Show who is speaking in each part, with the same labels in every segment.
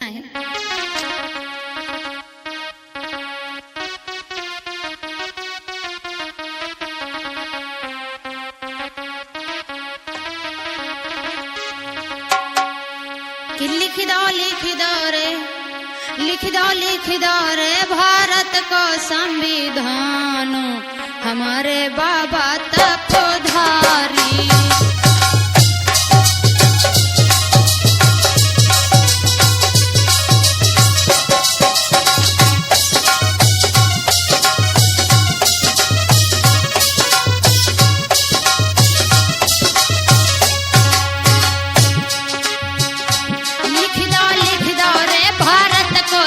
Speaker 1: है। कि लिख दो रे, लिख दो रे भारत को संविधान, हमारे बाबा तपधारी।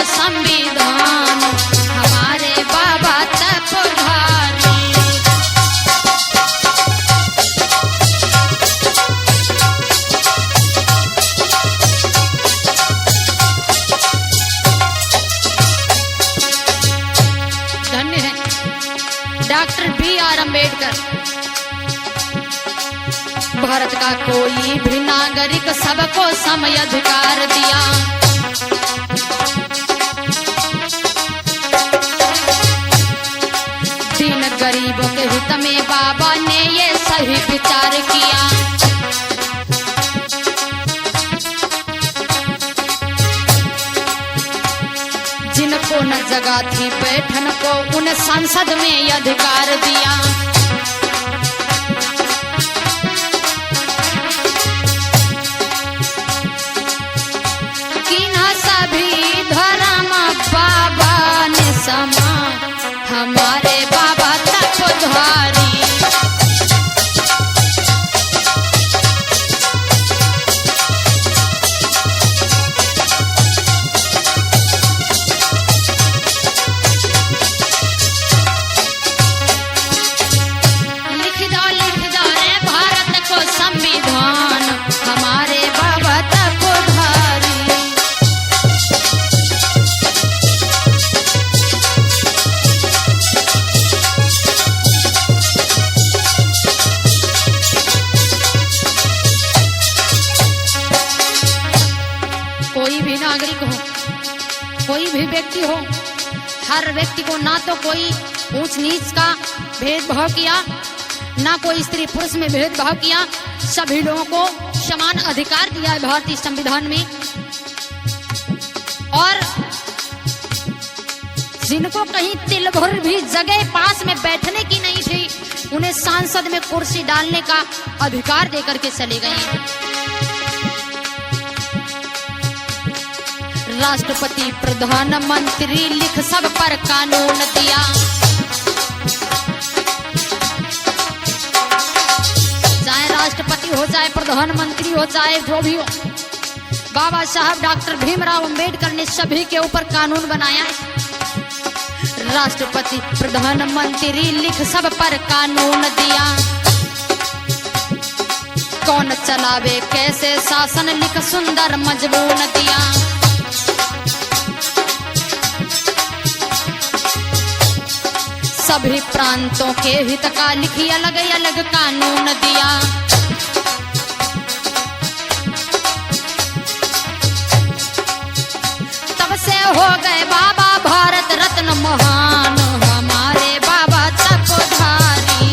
Speaker 1: संविधान हमारे बाबा तपधारी। धन्य है डॉक्टर B.R. अम्बेडकर। भारत का कोई भी नागरिक सबको सम अधिकार दिया। गरीबों के हित में बाबा ने ये सही विचार किया। जिनको न जगह थी बैठन को उन संसद में अधिकार दिया। कि न सभी धर्म बाबा ने समा, हमारे बाबा तपधारी। लिख दो रे भारत को संविधान, हमारे बाबा तपधारी। कोई भी नागरिक हो, कोई भी व्यक्ति हो, हर व्यक्ति को ना तो कोई ऊंच नीच का भेदभाव किया, ना कोई स्त्री पुरुष में भेदभाव किया। सभी लोगों को समान अधिकार दिया है भारतीय संविधान में। और जिनको कहीं तिल भर भी जगह पास में बैठने की नहीं थी, उन्हें सांसद में कुर्सी डालने का अधिकार देकर के चले गए। राष्ट्रपति प्रधानमंत्री लिख सब पर कानून दिया। चाहे राष्ट्रपति हो, चाहे प्रधानमंत्री हो, चाहे जो भी हो, बाबा साहब डॉक्टर भीमराव अंबेडकर ने सभी के ऊपर कानून बनाया। राष्ट्रपति प्रधानमंत्री लिख सब पर कानून दिया। कौन चलावे कैसे शासन लिख सुंदर मजमून दिया। सभी प्रांतों के हित का लिखी अलग अलग कानून दिया। तब से हो गए बाबा भारत रत्न महान, हमारे बाबा तपधारी।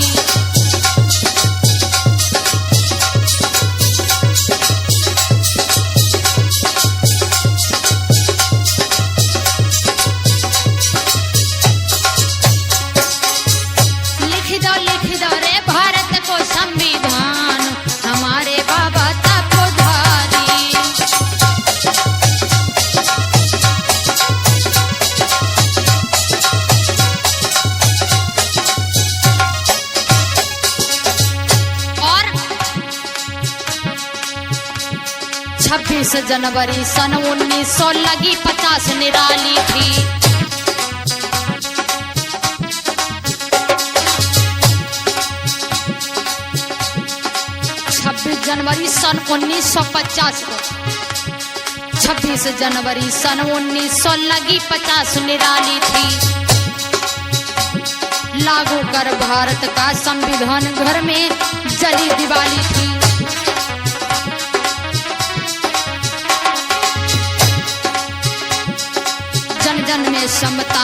Speaker 1: लिख दो रे भारत को संविधान, हमारे बाबा तपधारी। और 26 जनवरी सन 1900 लगी 50 निराली थी। 26 जनवरी सन 1950 को, 26 जनवरी सन 1900 लगी 50 निराली थी। लागू कर भारत का संविधान घर में जली दिवाली थी। जन में समता,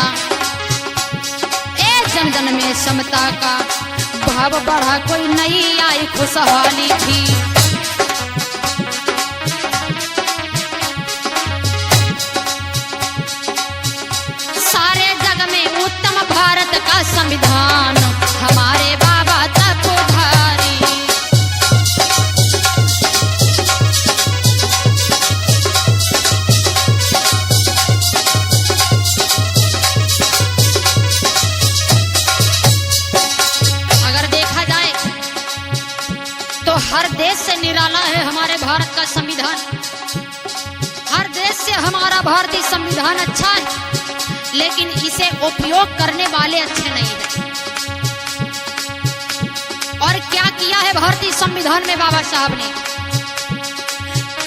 Speaker 1: जन जन में समता का भाव बढ़ा, कोई नई आई खुशहाली थी। सारे जग में उत्तम भारत का संविधान हमारे बाबा तत्वधारी। हर देश से निराला है हमारे भारत का संविधान, हर देश से हमारा भारतीय संविधान अच्छा है, लेकिन इसे उपयोग करने वाले अच्छे नहीं हैं। और क्या किया है भारतीय संविधान में बाबा साहब ने?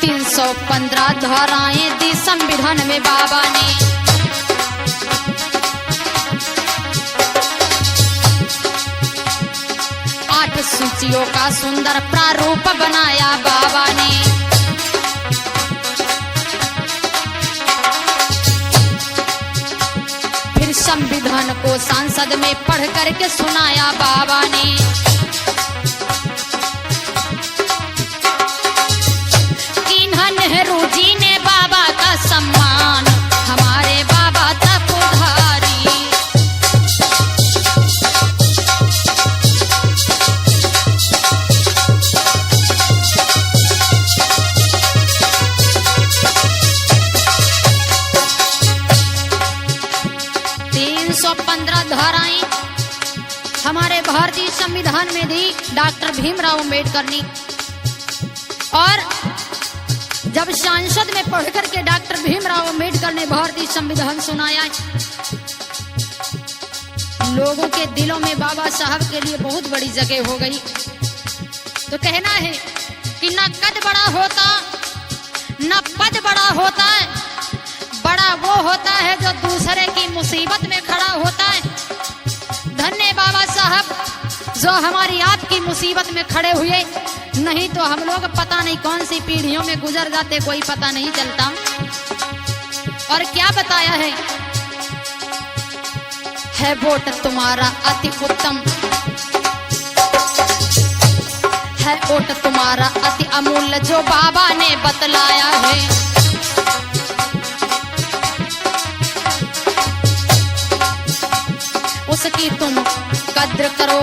Speaker 1: 315 धाराएं दी संविधान में बाबा ने। सूचियों का सुंदर प्रारूप बनाया बाबा ने। फिर संविधान को संसद में पढ़ करके सुनाया बाबा ने। किन्हा नेहरू जी ने बाबा का सम्मान हमारे बाबा तत्वधारी। 315 धाराएं हमारे भारतीय संविधान में दी डॉक्टर भीमराव अम्बेडकर ने। और जब संसद में पढ़कर के डॉक्टर भीमराव अम्बेडकर ने भारतीय संविधान सुनाया, लोगों के दिलों में बाबा साहब के लिए बहुत बड़ी जगह हो गई। तो कहना है कि न कद बड़ा होता न पद बड़ा होता है, बड़ा वो होता है जो दूसरे की मुसीबत में खड़ा होता है। धन्य बाबा साहब जो हमारी आपकी मुसीबत में खड़े हुए, नहीं तो हम लोग पता नहीं कौन सी पीढ़ियों में गुजर जाते, कोई पता नहीं चलता। और क्या बताया है वोट तुम्हारा अति उत्तम, है वोट तुम्हारा अति अमूल्य, जो बाबा ने बतलाया है। उसकी तुम कद्र करो,